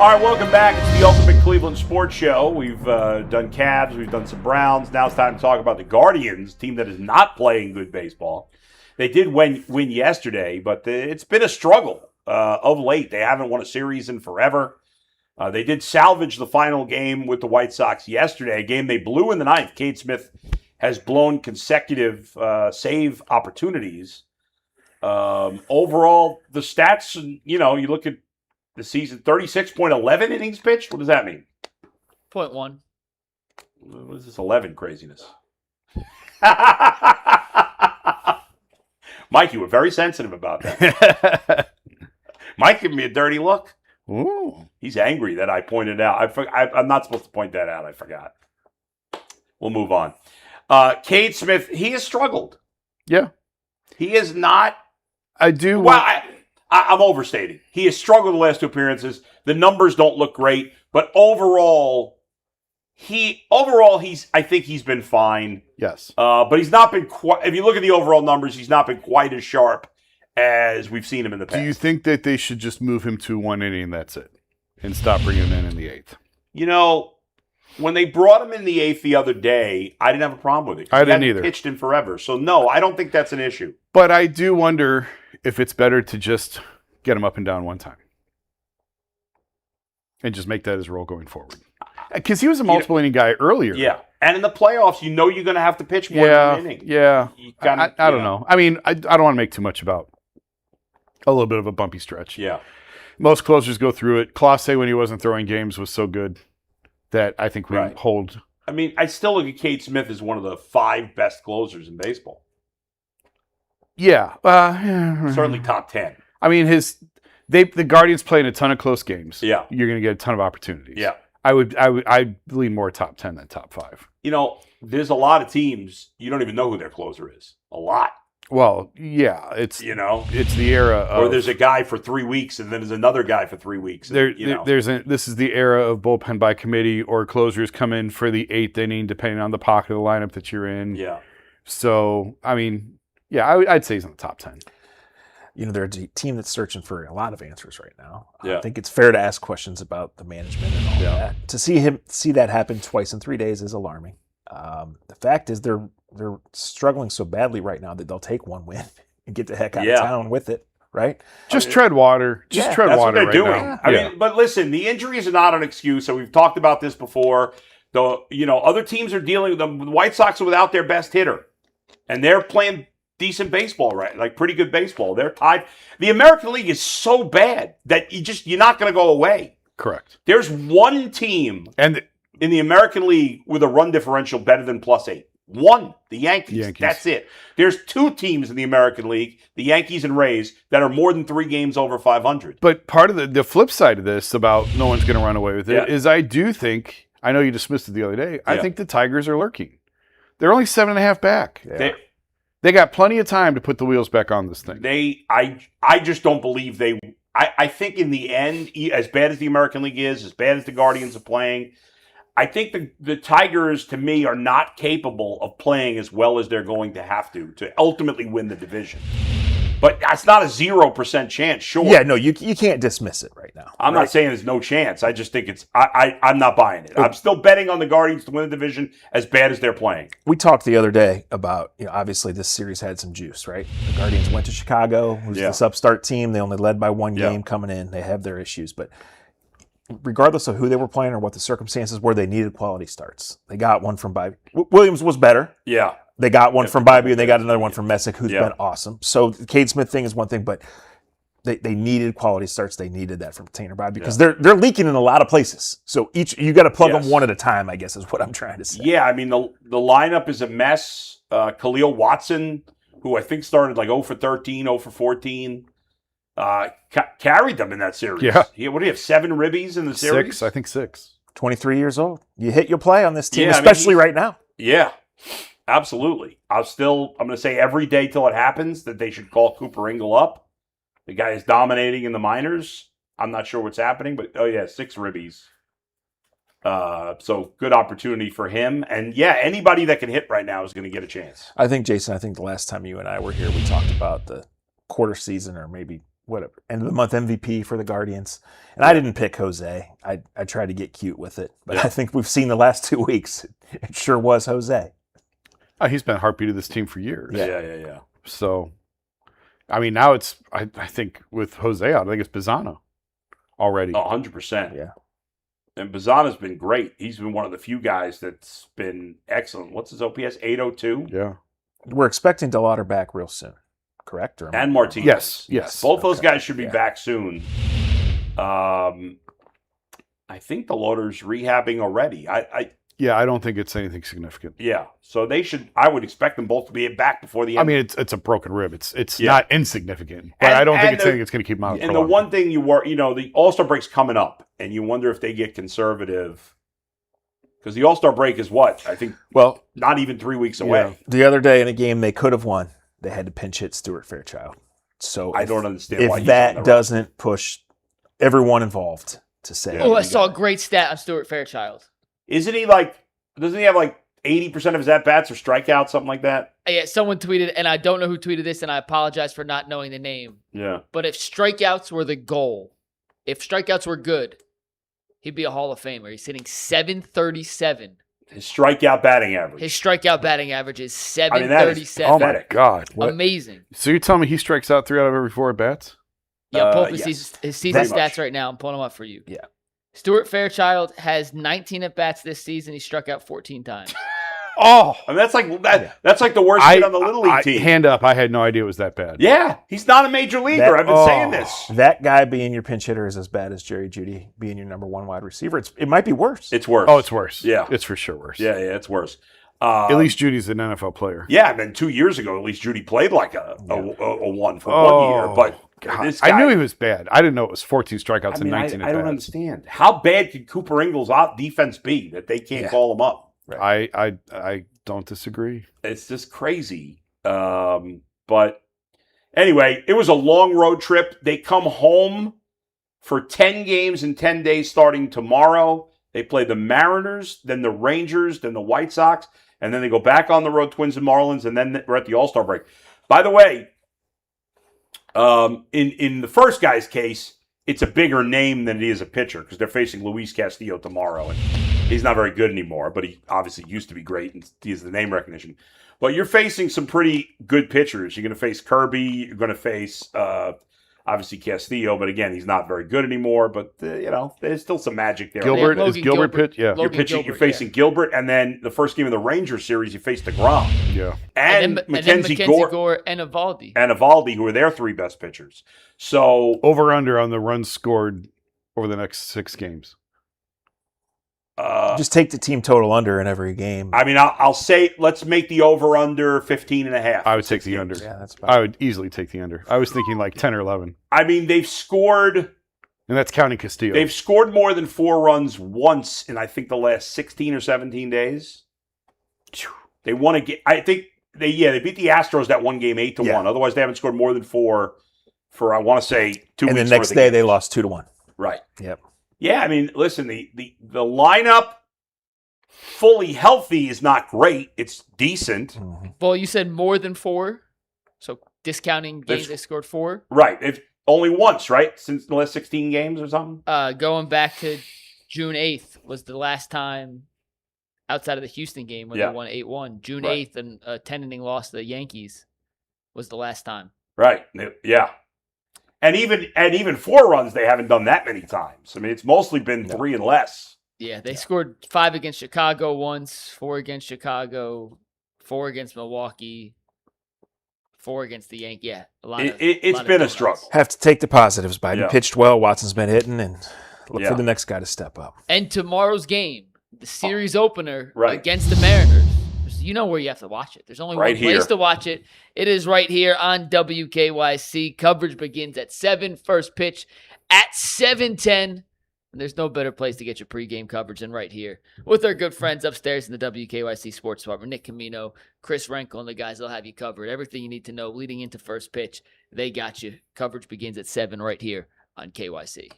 All right, welcome back. It's the Ultimate Cleveland Sports Show. We've done Cavs, we've done some Browns. Now it's time to talk about the Guardians, team that is not playing good baseball. They did win yesterday, but it's been a struggle of late. They haven't won a series in forever. They did salvage the final game with the White Sox yesterday, a game they blew in the ninth. Cade Smith has blown consecutive save opportunities. Overall, the stats, you look at the season, 36.11 innings pitched. What does that mean? 0.1. What is this 11 craziness? Mike, you were very sensitive about that. Mike gave me a dirty look. Ooh. He's angry that I pointed out. I'm not supposed to point that out. I forgot. We'll move on. Cade Smith, he has struggled. Yeah. He is not. I do. Well, I'm overstating. He has struggled the last two appearances. The numbers don't look great, but overall, I think he's been fine. Yes. But he's not been quite. If you look at the overall numbers, he's not been quite as sharp as we've seen him in the past. Do you think that they should just move him to one inning and that's it, and stop bringing him in the eighth? When they brought him in the eighth the other day, I didn't have a problem with it. I didn't either. Pitched in forever, so no, I don't think that's an issue. But I do wonder if it's better to just get him up and down one time and just make that his role going forward. Because he was a multiple inning guy earlier. Yeah, and in the playoffs, you're going to have to pitch more than an inning. Yeah, I don't know. I mean, I don't want to make too much about a little bit of a bumpy stretch. Yeah. Most closers go through it. Clase, when he wasn't throwing games, was so good that I think we hold. I mean, I still look at Cade Smith as one of the 5 best closers in baseball. Yeah. Certainly top 10. I mean, the Guardians playing a ton of close games. Yeah. You're going to get a ton of opportunities. Yeah. I lean more top 10 than top 5. There's a lot of teams, you don't even know who their closer is. A lot. Well, yeah, it's the era of, or there's a guy for 3 weeks and then there's another guy for 3 weeks. This is the era of bullpen by committee, or closers come in for the 8th inning depending on the pocket of the lineup that you're in. Yeah. So, I mean, yeah, I'd say he's in the top 10. They're a team that's searching for a lot of answers right now. Yeah. I think it's fair to ask questions about the management and all that. To see that happen twice in 3 days is alarming. The fact is they're struggling so badly right now that they'll take one win and get the heck out of town with it, right? Just tread water. Tread water what they're right doing. now. I mean, but listen, the injuries are not an excuse. So we've talked about this before. Other teams are dealing with them. The White Sox are without their best hitter, and they're playing decent baseball, right? Like pretty good baseball. They're tied. The American League is so bad that you're not going to go away. Correct. There's one team in the American League with a run differential better than +8. One, the Yankees. That's it. There's 2 teams in the American League, the Yankees and Rays, that are more than 3 games over 500. But part of the flip side of this about no one's going to run away with it is I do think, I know you dismissed it the other day, I think the Tigers are lurking. They're only 7.5 back. They got plenty of time to put the wheels back on this thing. I just don't believe they. I think in the end, as bad as the American League is, as bad as the Guardians are playing, I think the Tigers, to me, are not capable of playing as well as they're going to have to ultimately win the division. But that's not a 0% chance, sure. Yeah, no, you can't dismiss it right now. I'm not saying there's no chance. I just think I'm not buying it. I'm still betting on the Guardians to win the division as bad as they're playing. We talked the other day about, obviously this series had some juice, right? The Guardians went to Chicago, who's this upstart team. They only led by 1 game coming in. They have their issues. But regardless of who they were playing or what the circumstances were, they needed quality starts. They got one from Bobby. Williams was better. Yeah. They got one from Bobby, and they got another one from Messick, who's been awesome. So the Cade Smith thing is one thing, but they needed quality starts. They needed that from Tanner Bobby because they're leaking in a lot of places. So you got to plug them one at a time, I guess, is what I'm trying to say. Yeah, I mean, the lineup is a mess. Kahlil Watson, who I think started like 0 for 13, 0 for 14, carried them in that series. Yeah. What do you have, 7 ribbies in the series? 6, I think 6. 23 years old. You hit your play on this team, especially right now. Yeah. Absolutely. I'm going to say every day till it happens that they should call Cooper Ingle up. The guy is dominating in the minors. I'm not sure what's happening, but 6 ribbies. So good opportunity for him. And anybody that can hit right now is going to get a chance. I think, Jason, the last time you and I were here, we talked about the quarter season or maybe whatever, end of the month MVP for the Guardians. And I didn't pick Jose. I tried to get cute with it. But I think we've seen the last 2 weeks. It sure was Jose. He's been a heartbeat of this team for years. Yeah. So, I mean, now it's, I think with Jose out, I think it's Bazzano already. 100%. Yeah. And Bazzano's been great. He's been one of the few guys that's been excellent. What's his OPS? 802? Yeah. We're expecting DeLauder back real soon, correct? And Martinez. Yes. Both those guys should be back soon. I think DeLauder's rehabbing already. I don't think it's anything significant. Yeah. So they should, I would expect them both to be back before the end. I mean, it's a broken rib. It's not insignificant, but I don't think it's anything that's going to keep them out. And the one thing the All-Star break's coming up, and you wonder if they get conservative. Because the All-Star break is what? I think, not even 3 weeks away. Yeah. The other day in a game they could have won, they had to pinch hit Stuart Fairchild. So I don't understand why if that doesn't push everyone involved to say. Oh, I saw a great stat on Stuart Fairchild. Isn't he doesn't he have 80% of his at-bats or strikeouts, something like that? Yeah, someone tweeted, and I don't know who tweeted this, and I apologize for not knowing the name. Yeah. But if strikeouts were the goal, if strikeouts were good, he'd be a Hall of Famer. He's hitting .737. His strikeout batting average. His strikeout batting average is .737. Oh, my God. What? Amazing. So you're telling me he strikes out 3 out of every 4 at-bats? Yeah, pull up yes. his season Pretty stats much. right now. I'm pulling them up for you. Yeah. Stuart Fairchild has 19 at-bats this season. He struck out 14 times. Oh! I mean, that's like that's like the worst hit on the Little League team. Hand up. I had no idea it was that bad. Yeah. He's not a major leaguer. I've been saying this. That guy being your pinch hitter is as bad as Jerry Jeudy being your number 1 wide receiver. It might be worse. It's worse. Oh, it's worse. Yeah. It's for sure worse. Yeah, it's worse. At least Judy's an NFL player. Yeah, and then 2 years ago, at least Judy played like a 1 for 1 year. But God. this guy, I knew he was bad. I didn't know it was 14 strikeouts and 19 I at-bats. don't understand. How bad could Cooper Ingles' defense be that they can't call him up? I don't disagree. It's just crazy. But anyway, it was a long road trip. They come home for 10 games in 10 days starting tomorrow. They play the Mariners, then the Rangers, then the White Sox, and then they go back on the road, Twins and Marlins, and then we're at the All-Star break. By the way, in the first guy's case, it's a bigger name than it is a pitcher because they're facing Luis Castillo tomorrow, and he's not very good anymore, but he obviously used to be great, and he has the name recognition. But you're facing some pretty good pitchers. You're going to face Kirby. You're going to face, obviously, Castillo, but again, he's not very good anymore. But, there's still some magic there. Gilbert, Yeah, is Gilbert pitch? Yeah. You're facing Gilbert, and then the first game of the Rangers series, you face DeGrom. Yeah. And then Mackenzie Gore, Gore and Evaldi. and Evaldi, who are their 3 best pitchers. So Over-under on the runs scored over the next 6 games. Just take the team total under in every game. I mean, I'll say let's make the over-under 15.5. I would take the under. Yeah, that's I would easily take the under. I was thinking like 10 or 11. I mean, they've scored And that's counting Castillo. They've scored more than 4 runs once in, I think, the last 16 or 17 days. They won a game. I think they beat the Astros that one game 8-1. Yeah. Otherwise, they haven't scored more than 4 for, I want to say, 2 weeks. And the next day, they lost 2-1. Right. Yep. Yeah, I mean, listen, the lineup fully healthy is not great. It's decent. Mm-hmm. Well, you said more than 4, so discounting games they scored 4. Right. If only once, right? Since the last 16 games or something? Going back to June 8th was the last time outside of the Houston game when they won 8-1. June 8th and a 10-inning loss to the Yankees was the last time. Right. Yeah. And even 4 runs, they haven't done that many times. I mean, it's mostly been 3 and less. Yeah, they scored 5 against Chicago once, 4 against Chicago, 4 against Milwaukee, 4 against the Yankees. Yeah, It's been a struggle. Have to take the positives. Biden pitched well. Watson's been hitting, and look for the next guy to step up. And tomorrow's game, the series opener against the Mariners. You know where you have to watch it. There's only one place to watch it. It is right here on WKYC. Coverage begins at 7, first pitch at 7:10. And there's no better place to get your pregame coverage than right here with our good friends upstairs in the WKYC Sports Department. Nick Camino, Chris Renkel, and the guys will have you covered. Everything you need to know leading into first pitch, they got you. Coverage begins at 7 right here on KYC.